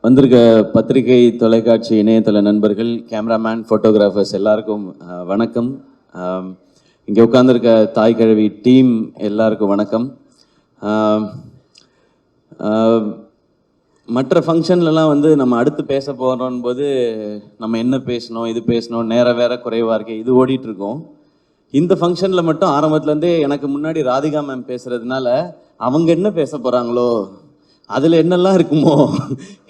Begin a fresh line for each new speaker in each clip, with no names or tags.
வந்திருக்க பத்திரிகை, தொலைக்காட்சி, இணையதள நண்பர்கள், கேமராமேன், ஃபோட்டோகிராஃபர்ஸ் எல்லாருக்கும் வணக்கம். இங்கே உட்காந்துருக்க தாய் கிழவி டீம் எல்லாருக்கும் வணக்கம். மற்ற ஃபங்க்ஷன்லலாம் வந்து நம்ம அடுத்து பேச போகிறோம் போது நம்ம என்ன பேசணும், இது பேசணும், நேரம் வேற குறைவாக இருக்கு, இது ஓடிட்டுருக்கோம். இந்த ஃபங்க்ஷனில் மட்டும் ஆரம்பத்துலேருந்தே எனக்கு முன்னாடி ராதிகா மேம் பேசுகிறதுனால அவங்க என்ன பேச போகிறாங்களோ, அதில் என்னெல்லாம் இருக்குமோ,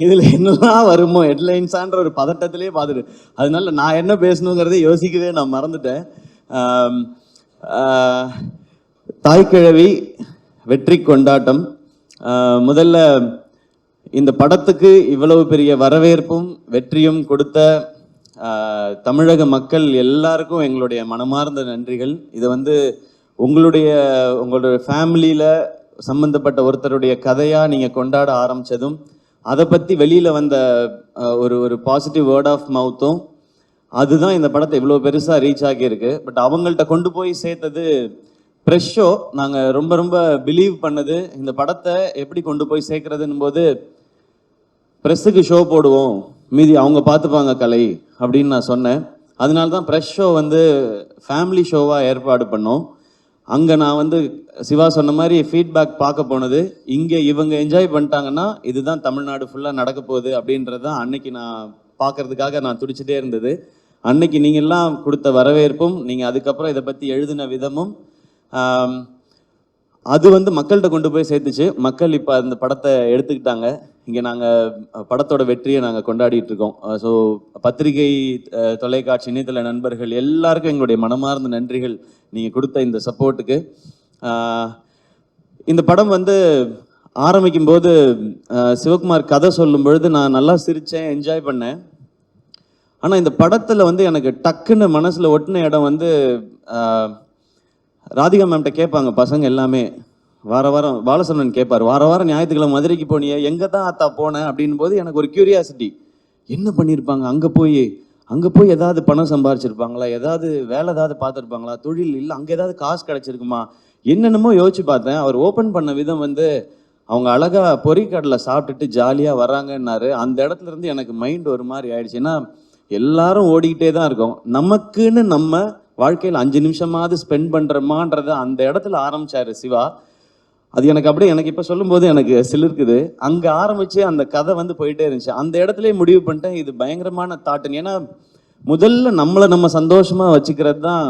இதில் என்னெல்லாம் வருமோ, ஹெட்லைன்ஸான்ற ஒரு பதட்டத்திலே பார்த்துட்டு, அதனால நான் என்ன பேசணுங்கிறதே யோசிக்கவே நான் மறந்துட்டேன். தாய்க்கிழவி வெற்றி கொண்டாட்டம். முதல்ல இந்த படத்துக்கு இவ்வளவு பெரிய வரவேற்பும் வெற்றியும் கொடுத்த தமிழக மக்கள் எல்லாருக்கும் எங்களுடைய மனமார்ந்த நன்றிகள். இதை வந்து உங்களுடைய ஃபேமிலியில் சம்பந்தப்பட்ட ஒருத்தருடைய கதையாக நீங்கள் கொண்டாட ஆரம்பித்ததும், அதை பற்றி வெளியில் வந்த ஒரு பாசிட்டிவ் வேர்ட் ஆஃப் மவுத்தும், அதுதான் இந்த படத்தை இவ்வளோ பெருசாக ரீச் ஆகியிருக்கு. பட் அவங்கள்ட்ட கொண்டு போய் சேர்த்தது ப்ரெஷ் ஷோ. நாங்கள் ரொம்ப ரொம்ப பிலீவ் பண்ணது இந்த படத்தை எப்படி கொண்டு போய் சேர்க்கறதுன்னு போது, ப்ரெஸ்ஸுக்கு ஷோ போடுவோம், மீதி அவங்க பார்த்துப்பாங்க கலை அப்படின்னு நான் சொன்னேன். அதனால தான் ப்ரெஷ் ஷோ வந்து ஃபேமிலி ஷோவாக ஏற்பாடு பண்ணோம். அங்கே நான் வந்து சிவா சொன்ன மாதிரி ஃபீட்பேக் பார்க்க போனது, இங்கே இவங்க என்ஜாய் பண்ணிட்டாங்கன்னா இதுதான் தமிழ்நாடு ஃபுல்லாக நடக்க போகுது அப்படின்றது தான் அன்னைக்கு நான் பார்க்கறதுக்காக நான் துடிச்சிட்டே இருந்தது. அன்னைக்கு நீங்கள்லாம் கொடுத்த வரவேற்பும், நீங்கள் அதுக்கப்புறம் இதை பற்றி எழுதின விதமும், அது வந்து மக்கள்கிட்ட கொண்டு போய் சேர்த்துச்சு. மக்கள் இப்போ அந்த படத்தை எடுத்துக்கிட்டாங்க. இங்கே நாங்கள் படத்தோட வெற்றியை நாங்கள் கொண்டாடிட்டு இருக்கோம். ஸோ பத்திரிகை, தொலைக்காட்சி, இணையதள நண்பர்கள் எல்லாருக்கும் எங்களுடைய மனமார்ந்த நன்றிகள் நீங்கள் கொடுத்த இந்த சப்போர்ட்டுக்கு. இந்த படம் வந்து ஆரம்பிக்கும் போது சிவகுமார் கதை சொல்லும் பொழுது நான் நல்லா சிரித்தேன், என்ஜாய் பண்ணேன். ஆனால் இந்த படத்தில் வந்து எனக்கு டக்குன்னு மனசில் ஒட்டின இடம் வந்து, ராதிகா மேம்கிட்ட கேட்பாங்க பசங்க எல்லாமே, வாரம் பாலசரவணன் கேட்பார், வாரம் ஞாயிற்றுக்கிழமை மதுரைக்கு போனியே, எங்கே தான் ஆத்தா போனேன் அப்படின் போது எனக்கு ஒரு கியூரியாசிட்டி, என்ன பண்ணியிருப்பாங்க அங்கே போய் ஏதாவது பணம் சம்பாரிச்சிருப்பாங்களா, ஏதாவது வேலை ஏதாவது பார்த்துருப்பாங்களா, தொழில் இல்லை அங்கே ஏதாவது காசு கிடச்சிருக்குமா, என்னென்னமோ யோசிச்சு பார்த்தேன். அவர் ஓப்பன் பண்ண விதம் வந்து, அவங்க அழகாக பொறிக்கடலை சாப்பிட்டுட்டு ஜாலியாக வராங்கன்னாரு. அந்த இடத்துல இருந்து எனக்கு மைண்ட் ஒரு மாதிரி ஆயிடுச்சு. ஏன்னா எல்லாரும் ஓடிக்கிட்டே தான் இருக்கோம், நமக்குன்னு நம்ம வாழ்க்கையில் 5 நிமிஷமாவது ஸ்பெண்ட் பண்ணுறோமான்றத அந்த இடத்துல ஆரம்பிச்சாரு சிவா. அது எனக்கு இப்போ சொல்லும்போது எனக்கு சிலிர்க்குது. அங்கே ஆரம்பித்து அந்த கதை வந்து போயிட்டே இருந்துச்சு. அந்த இடத்துலயே முடிவு பண்ணிட்டேன், இது பயங்கரமான தாட்டுன்னு. ஏன்னா முதல்ல நம்மளை நம்ம சந்தோஷமாக வச்சுக்கிறது தான்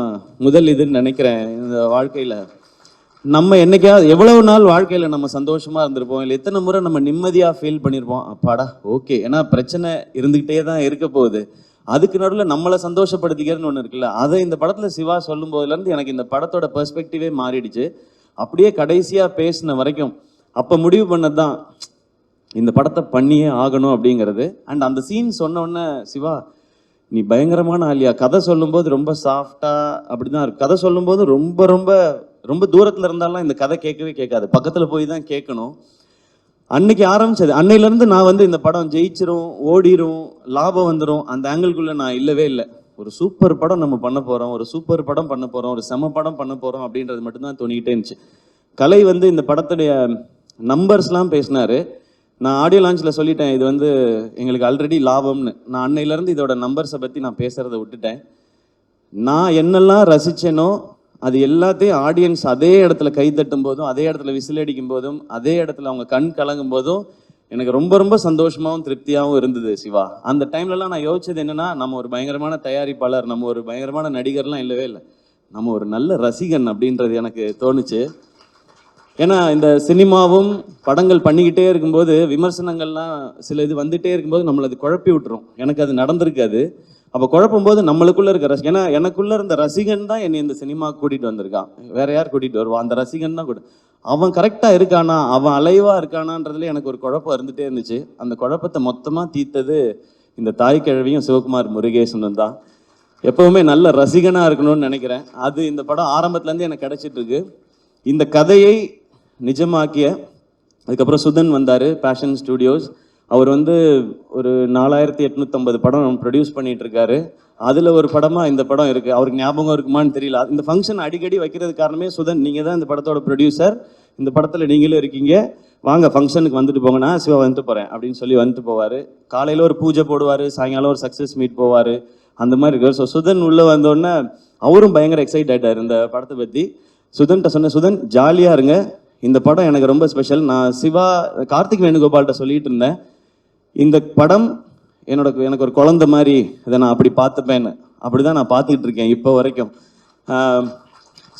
முதல் இதுன்னு நினைக்கிறேன். இந்த வாழ்க்கையில் நம்ம என்னைக்காவது எவ்வளவு நாள் வாழ்க்கையில் நம்ம சந்தோஷமாக இருந்திருப்போம், இல்லை எத்தனை முறை நம்ம நிம்மதியாக ஃபீல் பண்ணியிருப்போம், அப்பாடா ஓகே. ஏன்னா பிரச்சனை இருந்துக்கிட்டே தான் இருக்க போகுது, அதுக்கு நடுவில் நம்மளை சந்தோஷப்படுத்திக்கிறதுன்னு ஒன்று இருக்குல்ல. அதை இந்த படத்தில் சிவா சொல்லும் போதுலேருந்து எனக்கு இந்த படத்தோட பெர்ஸ்பெக்டிவே மாறிடுச்சு. அப்படியே கடைசியாக பேசின வரைக்கும் அப்போ முடிவு பண்ணது தான் இந்த படத்தை பண்ணியே ஆகணும் அப்படிங்கிறது. அண்ட் அந்த சீன் சொன்ன உடனே, சிவா நீ பயங்கரமான ஆலியா, கதை சொல்லும்போது ரொம்ப சாஃப்டாக அப்படி தான் இருக்கும், கதை சொல்லும்போது ரொம்ப ரொம்ப ரொம்ப தூரத்தில் இருந்தாலும் இந்த கதை கேட்கவே கேட்காது, பக்கத்தில் போய் தான் கேட்கணும். அன்னைக்கு ஆரம்பிச்சது. அன்னையிலேருந்து நான் வந்து இந்த படம் ஜெயிச்சிரும், ஓடிரும், லாபம் வந்துடும், அந்த ஆங்கிள்குள்ளே நான் இல்லவே இல்லை. ஒரு சூப்பர் படம் நம்ம பண்ண போகிறோம், ஒரு சூப்பர் படம் பண்ண போகிறோம், ஒரு செம படம் பண்ண போகிறோம் அப்படின்றது மட்டும்தான் தோணிக்கிட்டே இருந்துச்சு. கலை வந்து இந்த படத்துடைய நம்பர்ஸ்லாம் பேசினார். நான் ஆடியோ லான்ச்சில் சொல்லிட்டேன், இது வந்து எங்களுக்கு ஆல்ரெடி லாபம்னு. நான் அன்னையிலேருந்து இதோட நம்பர்ஸை பற்றி நான் பேசுகிறத விட்டுட்டேன். நான் என்னெல்லாம் ரசித்தேனோ அது எல்லாத்தையும் ஆடியன்ஸ் அதே இடத்துல கை தட்டும் போதும், அதே இடத்துல விசில் அடிக்கும் போதும், அதே இடத்துல அவங்க கண் கலங்கும் போதும் எனக்கு ரொம்ப ரொம்ப சந்தோஷமாகவும் திருப்தியாகவும் இருந்தது சிவா. அந்த டைம்லலாம் நான் யோசிச்சது என்னென்னா, நம்ம ஒரு பயங்கரமான தயாரிப்பாளர், நம்ம ஒரு பயங்கரமான நடிகர்லாம் இல்லவே இல்லை, நம்ம ஒரு நல்ல ரசிகன் அப்படின்றது எனக்கு தோணுச்சு. ஏன்னா இந்த சினிமாவும் படங்கள் பண்ணிக்கிட்டே இருக்கும்போது விமர்சனங்கள்லாம் சில இது வந்துகிட்டே இருக்கும்போது நம்மளை அது குழப்பி விட்டுரும். எனக்கு அது நடந்திருக்காது. அப்போ குழப்பும் போது நம்மளுக்குள்ளே இருக்க ஏன்னா எனக்குள்ளே இருந்த ரசிகன் தான் என்னை இந்த சினிமாவுக்கு கூட்டிகிட்டு வந்திருக்கான். வேற யார் கூட்டிகிட்டு வருவான்? அந்த ரசிகன் தான் அவன் கரெக்டாக இருக்கானா, அவன் அலைவாக இருக்கானான்றதுல எனக்கு ஒரு குழப்பம் இருந்துகிட்டே இருந்துச்சு. அந்த குழப்பத்தை மொத்தமாக தீர்த்தது இந்த தாய் கிழவியும் சிவகுமார் முருகேசனும் தான். எப்போவுமே நல்ல ரசிகனாக இருக்கணும்னு நினைக்கிறேன். அது இந்த படம் ஆரம்பத்துலேருந்து எனக்கு கிடைச்சிட்டு இருக்கு. இந்த கதையை நிஜமாக்கிய அதுக்கப்புறம் சுதன் வந்தார், பேஷன் ஸ்டுடியோஸ். அவர் வந்து ஒரு 4850 படம் ப்ரொடியூஸ் பண்ணிட்டு இருக்காரு. அதில் ஒரு படமாக இந்த படம் இருக்குது. அவருக்கு ஞாபகம் இருக்குமான்னு தெரியல. இந்த ஃபங்க்ஷன் அடிக்கடி வைக்கிறது காரணமே சுதன், நீங்கள் தான் இந்த படத்தோட ப்ரொடியூசர், இந்த படத்தில் நீங்களும் இருக்கீங்க, வாங்க ஃபங்க்ஷனுக்கு வந்துட்டு போங்கண்ணா, சிவா வந்துட்டு போகிறேன் அப்படின்னு சொல்லி வந்துட்டு போவார். காலையில் ஒரு பூஜை போடுவார், சாயங்காலம் ஒரு சக்ஸஸ் மீட் போவார், அந்த மாதிரி இருக்கார். ஸோ சுதன் உள்ளே வந்தோடனே அவரும் பயங்கர எக்ஸைட் ஆகிட்டார் இந்த படத்தை பற்றி. சுதன்கிட்ட சொன்னேன், சுதன் ஜாலியாக இருங்க, இந்த படம் எனக்கு ரொம்ப ஸ்பெஷல். நான் சிவா கார்த்திக் வேணுகோபால்கிட்ட சொல்லிட்டு இருந்தேன், இந்த படம் எனக்கு ஒரு குழந்தை மாதிரி, இதை நான் அப்படி பார்த்துப்பேன்னு. அப்படி தான் நான் பார்த்துக்கிட்டு இருக்கேன் இப்போ வரைக்கும்.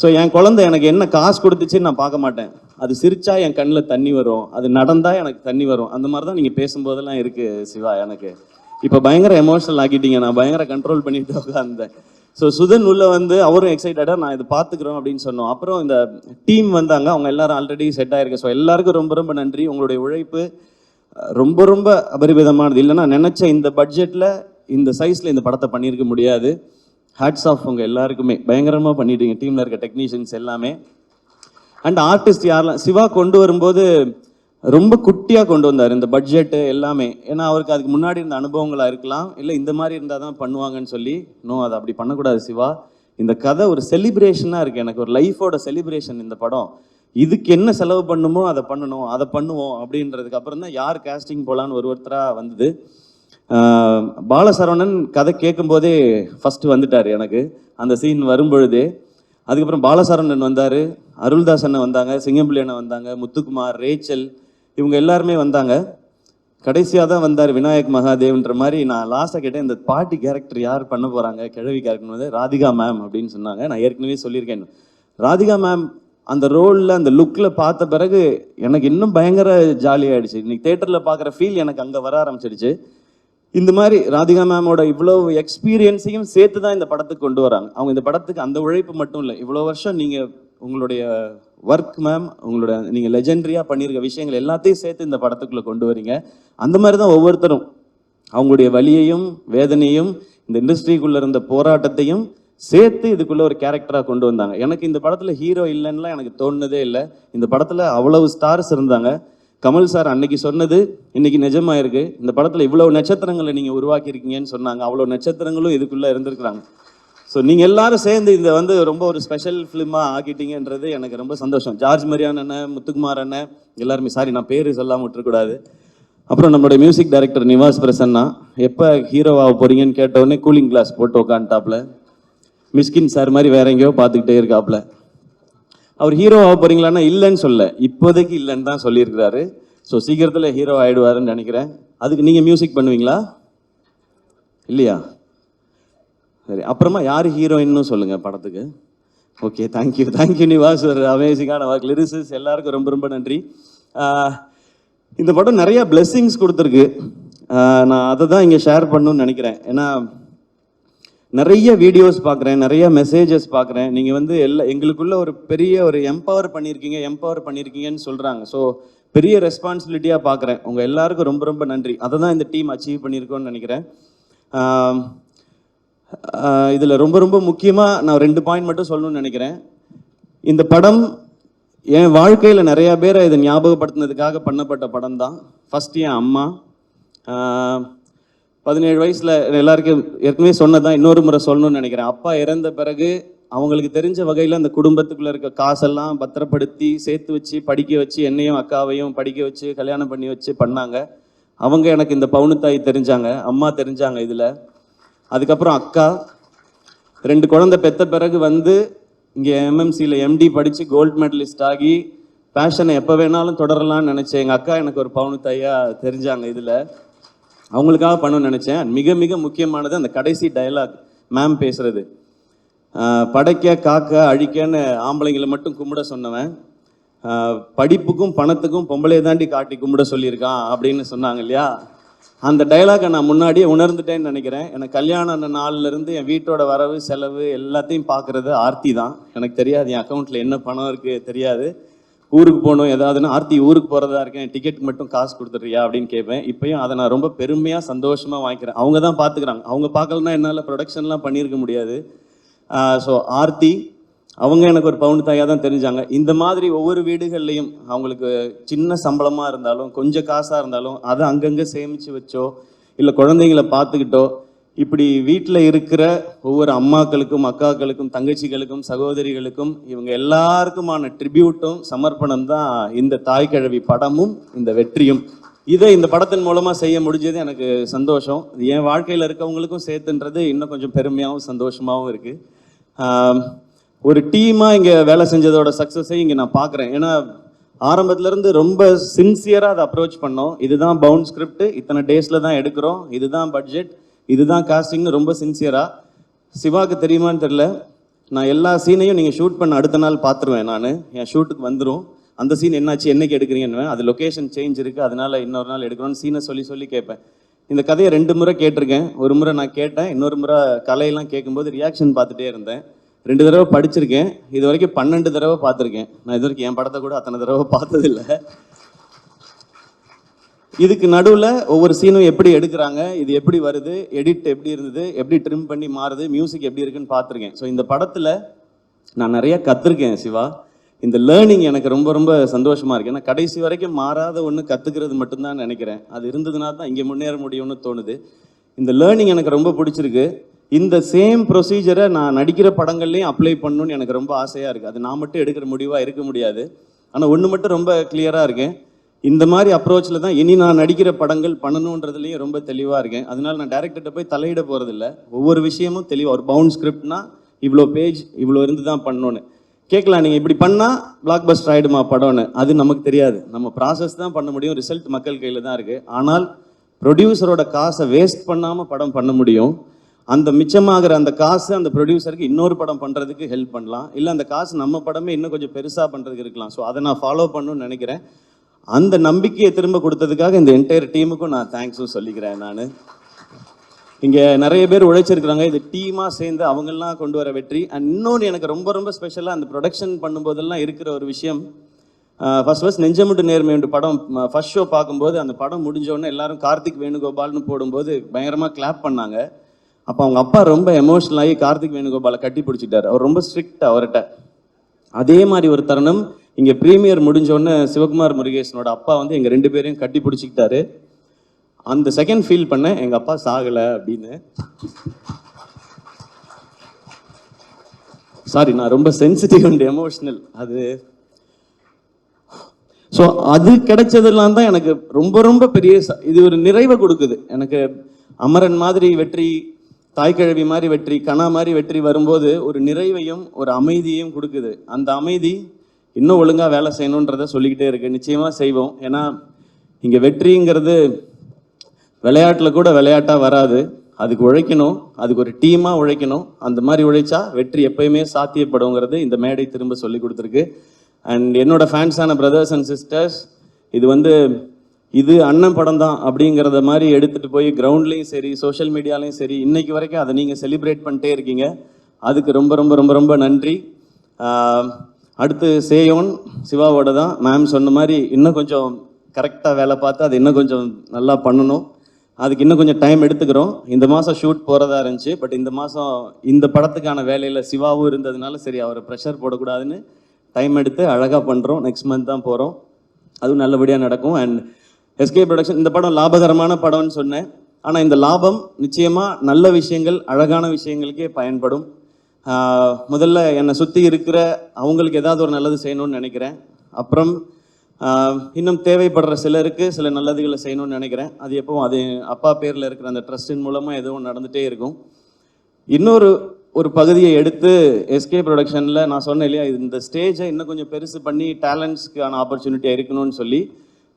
ஸோ என் குழந்தை எனக்கு என்ன காசு கொடுத்துச்சுன்னு நான் பார்க்க மாட்டேன். அது சிரிச்சா என் கண்ணில் தண்ணி வரும், அது நடந்தால் எனக்கு தண்ணி வரும். அந்த மாதிரி தான் நீங்கள் பேசும்போதெல்லாம் இருக்குது சிவா. எனக்கு இப்போ பயங்கர எமோஷனல் ஆக்கிட்டீங்க, நான் பயங்கர கண்ட்ரோல் பண்ணிட்டு உட்காந்தேன். ஸோ சுதன் உள்ள வந்து அவரும் எக்ஸைட்டடாக நான் இது பார்த்துக்குறோம் அப்படின்னு சொன்னோம். அப்புறம் இந்த டீம் வந்தாங்க, அவங்க எல்லாரும் ஆல்ரெடி செட் ஆயிருக்கு. ஸோ எல்லாருக்கும் ரொம்ப ரொம்ப நன்றி. உங்களுடைய உழைப்பு ரொம்ப ரொம்ப அபரிமிதமானது. இல்லைன்னா நினச்ச இந்த பட்ஜெட்டில் இந்த சைஸில் இந்த படத்தை பண்ணியிருக்க முடியாது. ஹேட்ஸ் ஆஃப் உங்கள் எல்லாருக்குமே, பயங்கரமாக பண்ணிட்டீங்க, டீமில் இருக்க டெக்னீஷியன்ஸ் எல்லாமே. அண்ட் ஆர்டிஸ்ட் யாரெல்லாம் சிவா கொண்டு வரும்போது ரொம்ப குட்டியாக கொண்டு வந்தார் இந்த பட்ஜெட்டு எல்லாமே. ஏன்னா அவருக்கு அதுக்கு முன்னாடி இருந்த அனுபவங்களாக இருக்கலாம், இல்லை இந்த மாதிரி இருந்தால் தான் பண்ணுவாங்கன்னு சொல்லி. அதை அப்படி பண்ணக்கூடாது சிவா. இந்த கதை ஒரு செலிப்ரேஷனாக இருக்குது, எனக்கு ஒரு லைஃபோட செலிப்ரேஷன் இந்த படம். இதுக்கு என்ன செலவு பண்ணுமோ அதை பண்ணணும், அதை பண்ணுவோம் அப்படின்றதுக்கு அப்புறம் தான் யார் கேஸ்டிங் போகலான்னு ஒருத்தராக வந்தது. பாலசரவணன் கதை கேட்கும்போதே ஃபஸ்ட்டு வந்துட்டார் எனக்கு அந்த சீன் வரும்பொழுதே. அதுக்கப்புறம் பாலசரவணன் வந்தார், அருள்தாஸ் அண்ணன் வந்தாங்க, சிங்கம்பிள்ளி அண்ணன் வந்தாங்க, முத்துக்குமார், ரேச்சல், இவங்க எல்லாருமே வந்தாங்க. கடைசியாக தான் வந்தார் விநாயக் மகாதேவ்ன்ற மாதிரி. நான் லாஸ்ட்டாக கேட்டேன், இந்த பாட்டி கேரக்டர் யார் பண்ண போகிறாங்க, கிழவி கேரக்டர் வந்து ராதிகா மேம் அப்படின்னு சொன்னாங்க. நான் ஏற்கனவே சொல்லியிருக்கேன், ராதிகா மேம் அந்த ரோலில் அந்த லுக்கில் பார்த்த பிறகு எனக்கு இன்னும் பயங்கர ஜாலியாகிடுச்சு. இன்னைக்கு தேட்டரில் பார்க்குற ஃபீல் எனக்கு அங்கே வர ஆரம்பிச்சிடுச்சு. இந்த மாதிரி ராதிகா மேமோட இவ்வளோ எக்ஸ்பீரியன்ஸையும் சேர்த்து தான் இந்த படத்துக்கு கொண்டு வராங்க. அவங்க இந்த படத்துக்கு அந்த உழைப்பு மட்டும் இல்லை, இவ்வளோ வருஷம் நீங்கள் உங்களுடைய ஒர்க் மேம், உங்களோட நீங்கள் லெஜெண்டரியாக பண்ணியிருக்க விஷயங்கள் எல்லாத்தையும் சேர்த்து இந்த படத்துக்குள்ளே கொண்டு வரீங்க. அந்த மாதிரி தான் ஒவ்வொருத்தரும் அவங்களுடைய வலியையும் வேதனையும் இந்த இண்டஸ்ட்ரிக்குள்ளே இருந்த போராட்டத்தையும் சேர்த்து இதுக்குள்ளே ஒரு கேரக்டராக கொண்டு வந்தாங்க. எனக்கு இந்த படத்தில் ஹீரோ இல்லைன்னுலாம் எனக்கு தோணுனதே இல்லை. இந்த படத்தில் அவ்வளவு ஸ்டார்ஸ் இருந்தாங்க. கமல் சார் அன்னைக்கு சொன்னது இன்னைக்கு நிஜமாயிருக்கு. இந்த படத்தில் இவ்வளவு நட்சத்திரங்களை நீங்கள் உருவாக்கியிருக்கீங்கன்னு சொன்னாங்க. அவ்வளோ நட்சத்திரங்களும் இதுக்குள்ளே இருந்திருக்கிறாங்க. ஸோ நீங்கள் எல்லாரும் சேர்ந்து இதை வந்து ரொம்ப ஒரு ஸ்பெஷல் ஃபிலிமாக ஆக்கிட்டீங்கன்றது எனக்கு ரொம்ப சந்தோஷம். ஜார்ஜ் மரியான் அண்ணன், முத்துக்குமார் அண்ணன் எல்லாருமே, சாரி நான் பேர் சொல்லாமல் விட்டுறக்கூடாது. அப்புறம் நம்மளுடைய மியூசிக் டைரக்டர் நிவாஸ் பிரசன்னா, எப்போ ஹீரோவாக போகிறீங்கன்னு கேட்டவுடனே கூலிங் கிளாஸ் போட்டு உட்காந்துட்டாப்புல, மிஸ்கின் சார் மாதிரி வேற எங்கேயோ பார்த்துக்கிட்டே இருக்காப்புல. அவர் ஹீரோ ஆக போறீங்களான்னா இல்லைன்னு சொல்ல, இப்போதைக்கு இல்லைன்னு தான் சொல்லியிருக்கிறாரு. ஸோ சீக்கிரத்தில் ஹீரோ ஆகிடுவாருன்னு நினைக்கிறேன். அதுக்கு நீங்கள் மியூசிக் பண்ணுவீங்களா இல்லையா? சரி, அப்புறமா யார் ஹீரோயின்னு சொல்லுங்கள் படத்துக்கு. ஓகே, தேங்க்யூ நிவாஸ், ஒரு அமேசிங்கான ஒர்க். லிரிசிஸ் எல்லாருக்கும் ரொம்ப ரொம்ப நன்றி. இந்த படம் நிறைய பிளெஸ்ஸிங்ஸ் கொடுத்துருக்கு. நான் அதை தான் இங்கே ஷேர் பண்ணணும்னு நினைக்கிறேன். ஏன்னா நிறைய வீடியோஸ் பார்க்குறேன், நிறைய மெசேஜஸ் பார்க்குறேன். நீங்கள் வந்து எங்களுக்குள்ள ஒரு பெரிய ஒரு எம்பவர் பண்ணியிருக்கீங்கன்னு சொல்கிறாங்க. ஸோ பெரிய ரெஸ்பான்சிபிலிட்டியாக பார்க்குறேன். உங்கள் எல்லாருக்கும் ரொம்ப ரொம்ப நன்றி. அதை தான் இந்த டீம் அச்சீவ் பண்ணியிருக்கோன்னு நினைக்கிறேன். இதில் ரொம்ப ரொம்ப முக்கியமாக நான் 2 பாயிண்ட் மட்டும் சொல்லணும்னு நினைக்கிறேன். இந்த படம் என் வாழ்க்கையில் நிறையா பேரை இதை ஞாபகப்படுத்தினதுக்காக பண்ணப்பட்ட படம் தான். ஃபஸ்ட்டு என் அம்மா, 17 வயசில் எல்லாருக்கும் ஏற்கனவே சொன்னதான், இன்னொரு முறை சொல்லணும்னு நினைக்கிறேன். அப்பா இறந்த பிறகு அவங்களுக்கு தெரிஞ்ச வகையில் அந்த குடும்பத்துக்குள்ளே இருக்க காசெல்லாம் பத்திரப்படுத்தி சேர்த்து வச்சு படிக்க வச்சு, என்னையும் அக்காவையும் படிக்க வச்சு கல்யாணம் பண்ணி வச்சு பண்ணாங்க. அவங்க எனக்கு இந்த பவுனுத்தாய் தெரிஞ்சாங்க, அம்மா தெரிஞ்சாங்க இதில். அதுக்கப்புறம் அக்கா 2 குழந்தை பெற்ற பிறகு வந்து இங்கே எம்எம்சியில் எம்டி படித்து கோல்டு மெடலிஸ்ட் ஆகி பேஷனை எப்போ வேணாலும் தொடரலாம்னு நினச்சேன். எங்கள் அக்கா எனக்கு ஒரு பவுனுத்தாயாக தெரிஞ்சாங்க இதில். அவங்களுக்காக பண்ணணும்னு நினச்சேன். மிக மிக முக்கியமானது அந்த கடைசி டயலாக் மேம் பேசுகிறது, படைக்க காக்க அழிக்கன்னு ஆம்பளைங்களை மட்டும் கும்பிட சொன்னவன் படிப்புக்கும் பணத்துக்கும் பொம்பளையை தாண்டி காட்டி கும்பிட சொல்லியிருக்கான் அப்படின்னு சொன்னாங்க இல்லையா? அந்த டைலாகை நான் முன்னாடியே உணர்ந்துட்டேன்னு நினைக்கிறேன். எனக்கு கல்யாணம் நாள்லேருந்து என் வீட்டோட வரவு செலவு எல்லாத்தையும் பார்க்குறது ஆர்த்தி தான். எனக்கு தெரியாது என் அக்கௌண்ட்டில் என்ன பணம் இருக்குது தெரியாது. ஊருக்கு போகணும் ஏதாவதுன்னா, ஆர்த்தி ஊருக்கு போகிறதா இருக்கேன், டிக்கெட் மட்டும் காசு கொடுத்துட்றியா அப்படின்னு கேட்பேன். இப்போயும் அதை நான் ரொம்ப பெருமையாக சந்தோஷமாக வாங்கிக்கிறேன். அவங்க தான் பார்த்துக்கிறாங்க. அவங்க பார்க்கலன்னா என்னால் ப்ரொடக்ஷன்லாம் பண்ணியிருக்க முடியாது. ஸோ ஆர்த்தி, அவங்க எனக்கு ஒரு பவுன் தாயாக தான் தெரிஞ்சாங்க. இந்த மாதிரி ஒவ்வொரு வீடுகள்லையும் அவங்களுக்கு சின்ன சம்பளமாக இருந்தாலும் கொஞ்சம் காசாக இருந்தாலும் அதை அங்கங்கே சேமித்து வச்சோ இல்லை குழந்தைங்களை பார்த்துக்கிட்டோ இப்படி வீட்டில் இருக்கிற ஒவ்வொரு அம்மாக்களுக்கும் அக்காக்களுக்கும் தங்கச்சிகளுக்கும் சகோதரிகளுக்கும் இவங்க எல்லாருக்குமான ட்ரிபியூட்டும் சமர்ப்பணம் தான் இந்த தாய்க்கிழவி படமும் இந்த வெற்றியும். இதை இந்த படத்தின் மூலமாக செய்ய முடிஞ்சது எனக்கு சந்தோஷம். என் வாழ்க்கையில் இருக்கவங்களுக்கும் சேர்த்துன்றது இன்னும் கொஞ்சம் பெருமையாகவும் சந்தோஷமாகவும் இருக்குது. ஒரு டீமாக இங்கே வேலை செஞ்சதோட சக்ஸஸை இங்கே நான் பார்க்குறேன். ஏன்னா ஆரம்பத்துலேருந்து ரொம்ப சின்சியராக அதை அப்ரோச் பண்ணோம். இதுதான் பவுண்ட் ஸ்கிரிப்ட், இத்தனை டேஸில் தான் எடுக்கிறோம், இதுதான் பட்ஜெட், இதுதான் காஸ்டிங்னு ரொம்ப சின்சியராக. சிவாவுக்கு தெரியுமான்னு தெரில, நான் எல்லா சீனையும் நீங்கள் ஷூட் பண்ண அடுத்த நாள் பார்த்துருவேன். நான் என் ஷூட்டுக்கு வந்துடும், அந்த சீன் என்னாச்சு என்னைக்கு எடுக்கிறீங்கன்னு, அது லொக்கேஷன் சேஞ்ச் இருக்குது அதனால் இன்னொரு நாள் எடுக்கிறோன்னு சீனை சொல்லி கேட்பேன். இந்த கதையை 2 முறை கேட்டிருக்கேன். ஒரு முறை நான் கேட்டேன், இன்னொரு முறை கலையெல்லாம் கேட்கும்போது ரியாக்ஷன் பார்த்துட்டே இருந்தேன். 2 தடவை படிச்சிருக்கேன். இது வரைக்கும் 12 தடவை பார்த்துருக்கேன். நான் இது வரைக்கும் என் படத்தை கூட அத்தனை தடவை பார்த்ததில்லை. இதுக்கு நடுவில் ஒவ்வொரு சீனும் எப்படி எடுக்கிறாங்க, இது எப்படி வருது, எடிட் எப்படி இருந்தது, எப்படி ட்ரிம் பண்ணி மாறுது, மியூசிக் எப்படி இருக்குன்னு பார்த்துருக்கேன். ஸோ இந்த படத்தில் நான் நிறைய கற்றுருக்கேன் சிவா. இந்த லேர்னிங் எனக்கு ரொம்ப ரொம்ப சந்தோஷமாக இருக்குது. ஏன்னா கடைசி வரைக்கும் மாறாத ஒன்று கற்றுக்கிறது மட்டும்தான் நினைக்கிறேன். அது இருந்ததுனா தான் இங்கே முன்னேற முடியும்னு தோணுது. இந்த லேர்னிங் எனக்கு ரொம்ப பிடிச்சிருக்கு. இந்த சேம் ப்ரொசீஜரை நான் நடிக்கிற படங்கள்லையும் அப்ளை பண்ணணும்னு எனக்கு ரொம்ப ஆசையாக இருக்குது. அது நான் மட்டும் எடுக்கிற முடிவாக இருக்க முடியாது. ஆனால் ஒன்று மட்டும் ரொம்ப கிளியராக இருக்கேன், இந்த மாதிரி அப்ரோச்சில் தான் இனி நான் நடிக்கிற படங்கள் பண்ணணுன்றதுலேயும் ரொம்ப தெளிவாக இருக்கேன். அதனால நான் டேரக்டர்கிட்ட போய் தலையிட போகிறதில்ல. ஒவ்வொரு விஷயமும் தெளிவாக, ஒரு பவுண்ட் ஸ்கிரிப்ட்னா இவ்வளோ பேஜ் இவ்வளோ இருந்து தான் பண்ணணுன்னு கேட்கலாம். நீங்கள் இப்படி பண்ணால் பிளாக் பஸ்டர் ஆகிடுமா படம்னு, அது நமக்கு தெரியாது. நம்ம ப்ராசஸ் தான் பண்ண முடியும், ரிசல்ட் மக்கள் கையில் தான் இருக்குது. ஆனால் ப்ரொடியூசரோட காசை வேஸ்ட் பண்ணாமல் படம் பண்ண முடியும். அந்த மிச்சமாகிற அந்த காசு அந்த ப்ரொடியூசருக்கு இன்னொரு படம் பண்ணுறதுக்கு ஹெல்ப் பண்ணலாம், இல்லை அந்த காசு நம்ம படமே இன்னும் கொஞ்சம் பெருசாக பண்ணுறதுக்கு இருக்கலாம். ஸோ அதை நான் ஃபாலோ பண்ணணும்னு நினைக்கிறேன். அந்த நம்பிக்கையை திரும்ப கொடுத்ததுக்காக இந்த என்டையர் டீமுக்கும் நான் தேங்க்ஸும் சொல்லிக்கிறேன். நான் இங்கே நிறைய பேர் உழைச்சிருக்கிறாங்க, இது டீமாக சேர்ந்து அவங்கெல்லாம் கொண்டு வர வெற்றி. அண்ட் இன்னொன்று எனக்கு ரொம்ப ரொம்ப ஸ்பெஷலாக அந்த ப்ரொடக்ஷன் பண்ணும்போதெல்லாம் இருக்கிற ஒரு விஷயம், ஃபர்ஸ்ட் நெஞ்சமுட்டு நேர்மையுண்டு படம் ஃபர்ஸ்ட் ஷோ பார்க்கும்போது அந்த படம் முடிஞ்சோடனே எல்லாரும் கார்த்திக் வேணுகோபால்னு போடும்போது பயங்கரமாக கிளாப் பண்ணாங்க. அப்போ அவங்க அப்பா ரொம்ப எமோஷனல் ஆகி கார்த்திக் வேணுகோபாலை கட்டி பிடிச்சிட்டார். அவர் ரொம்ப ஸ்ட்ரிக்ட் அவர்கிட்ட. அதே மாதிரி ஒரு தருணம் இங்கே ப்ரீமியர் முடிஞ்சோடனே சிவகுமார் முருகேசனோட அப்பா வந்து எங்கள் 2 பேரையும் கட்டி பிடிச்சிக்கிட்டாரு. அந்த செகண்ட் ஃபீல் பண்ணேன், எங்கள் அப்பா சாகலை அப்படின்னு. சாரி, நான் ரொம்ப சென்சிட்டிவ் அண்ட் எமோஷ்னல். அது ஸோ அது கிடைச்சதெல்லாம் தான் எனக்கு ரொம்ப ரொம்ப பெரிய இது ஒரு நிறைவை கொடுக்குது எனக்கு. அமரன் மாதிரி வெற்றி, தாய்க்கிழவி மாதிரி வெற்றி, கனா மாதிரி வெற்றி வரும்போது ஒரு நிறைவையும் ஒரு அமைதியையும் கொடுக்குது. அந்த அமைதி இன்னும் ஒழுங்காக வேலை செய்யணுன்றதை சொல்லிக்கிட்டே இருக்கு. நிச்சயமாக செய்வோம். ஏன்னா இங்கே வெற்றிங்கிறது விளையாட்டில் கூட விளையாட்டாக வராது. அதுக்கு உழைக்கணும், அதுக்கு ஒரு டீமாக உழைக்கணும். அந்த மாதிரி உழைச்சா வெற்றி எப்பயுமே சாத்தியப்படுங்கிறது இந்த மேடை திரும்ப சொல்லி கொடுத்துருக்கு. அண்ட் என்னோட ஃபேன்ஸான பிரதர்ஸ் அண்ட் சிஸ்டர்ஸ், இது அண்ணன் படம் தான் அப்படிங்கிறத மாதிரி எடுத்துகிட்டு போய் கிரவுண்ட்லேயும் சரி சோஷியல் மீடியாலையும் சரி இன்னைக்கு வரைக்கும் அதை நீங்கள் செலிப்ரேட் பண்ணிட்டே இருக்கீங்க. அதுக்கு ரொம்ப ரொம்ப ரொம்ப ரொம்ப நன்றி. அடுத்து சேயோன் சிவாவோட தான். மேம் சொன்ன மாதிரி இன்னும் கொஞ்சம் கரெக்டாக வேலை பார்த்து அது இன்னும் கொஞ்சம் நல்லா பண்ணணும். அதுக்கு இன்னும் கொஞ்சம் டைம் எடுத்துக்கிறோம். இந்த மாதம் ஷூட் போகிறதா இருந்துச்சு, பட் இந்த மாதம் இந்த படத்துக்கான வேலையில் சிவாவும் இருந்ததுனால சரி அவரை ப்ரெஷர் போடக்கூடாதுன்னு டைம் எடுத்து அழகாக பண்ணுறோம். நெக்ஸ்ட் மந்த் தான் போகிறோம், அதுவும் நல்லபடியாக நடக்கும். அண்ட் எஸ்கே ப்ரொடக்ஷன் இந்த படம் லாபகரமான படம்னு சொன்னேன். ஆனால் இந்த லாபம் நிச்சயமாக நல்ல விஷயங்கள் அழகான விஷயங்களுக்கே பயன்படும். முதல்ல என்னை சுற்றி இருக்கிற அவங்களுக்கு ஏதாவது ஒரு நல்லது செய்யணும்னு நினைக்கிறேன். அப்புறம் இன்னும் தேவைப்படுற சிலருக்கு சில நல்லதுகளை செய்யணும்னு நினைக்கிறேன். அது எப்பவும் அது அப்பா பேரில் இருக்கிற அந்த ட்ரஸ்டின் மூலமாக எதுவும் நடந்துகிட்டே இருக்கும். இன்னொரு பகுதியை எடுத்து எஸ்கே ப்ரொடக்ஷனில் நான் சொன்னேன் இல்லையா, இந்த ஸ்டேஜை இன்னும் கொஞ்சம் பெருசு பண்ணி டேலண்ட்ஸ்க்கான ஆப்பர்ச்சுனிட்டியாக இருக்கணும்னு சொல்லி.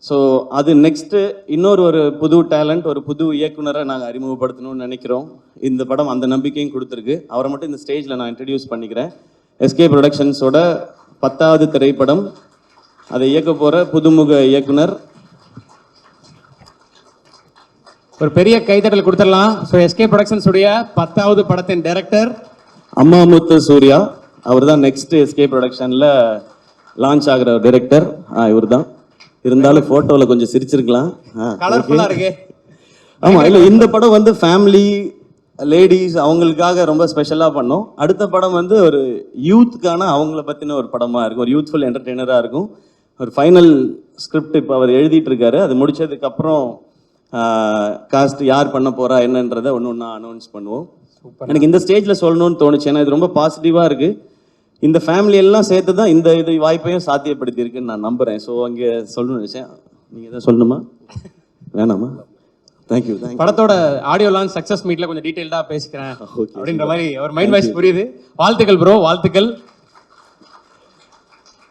ஸோ அது நெக்ஸ்ட்டு இன்னொரு புது டேலண்ட், ஒரு புது இயக்குனரை நாங்கள் அறிமுகப்படுத்தணும்னு நினைக்கிறோம். இந்த படம் அந்த நம்பிக்கையும் கொடுத்துருக்கு. அவரை மட்டும் இந்த ஸ்டேஜில் நான் இன்ட்ரடியூஸ் பண்ணிக்கிறேன். எஸ்கே ப்ரொடக்ஷன்ஸோட 10வது திரைப்படம், அதை இயக்க போகிற புதுமுக இயக்குனர்.
ஒரு பெரிய கைதட்டல் கொடுத்துடலாம். ஸோ எஸ்கே ப்ரொடக்ஷன்ஸ் உடைய 10வது படத்தின் டைரக்டர்
அம்மாமுத்து சூர்யா. அவர் தான் நெக்ஸ்ட் எஸ்கே ப்ரொடக்ஷனில் லான்ச் ஆகிற டைரக்டர். இவர் தான். இருந்தாலும் ஃபோட்டோவில் கொஞ்சம் சிரிச்சிருக்கலாம்.
கலர்ஃபுல்லாக இருக்கு.
ஆமாம், இல்லை இந்த படம் ஃபேமிலி லேடிஸ் அவங்களுக்காக ரொம்ப ஸ்பெஷலாக பண்ணோம். அடுத்த படம் வந்து ஒரு யூத்துக்கான அவங்கள பற்றின ஒரு படமாக இருக்கும், ஒரு யூத்ஃபுல் என்டர்டெய்னராக இருக்கும். ஒரு ஃபைனல் ஸ்கிரிப்ட் இப்போ அவர் எழுதிட்டு இருக்காரு. அது முடிச்சதுக்கப்புறம் காஸ்ட் யார் பண்ண போகிறா என்னன்றதை ஒன்று ஒன்றா அனௌன்ஸ் பண்ணுவோம். எனக்கு இந்த ஸ்டேஜில் சொல்லணும்னு தோணுச்சு, ஏன்னா இது ரொம்ப பாசிட்டிவாக இருக்குது. இந்த ஃபேமிலி எல்லாம் சேர்த்து தான் இது வாய்ப்பையும் சாத்தியப்படுத்தி இருக்குன்னு நான் நம்புகிறேன். ஸோ அங்கே சொல்லணும்னு நினச்சேன். நீங்கள் எதாவது சொல்லணுமா? வேணாமா? தேங்க்யூ.
படத்தோட ஆடியோ லான்ச் சக்ஸஸ் மீட்ல கொஞ்சம் டீடைல்டாக பேசிக்கிறேன்
Okay,
அப்படின்ற மாதிரி ஒரு மைண்ட் வாய்ஸ் புரியுது. வாழ்த்துக்கள் ப்ரோ, வாழ்த்துக்கள்.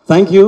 தேங்க்யூ.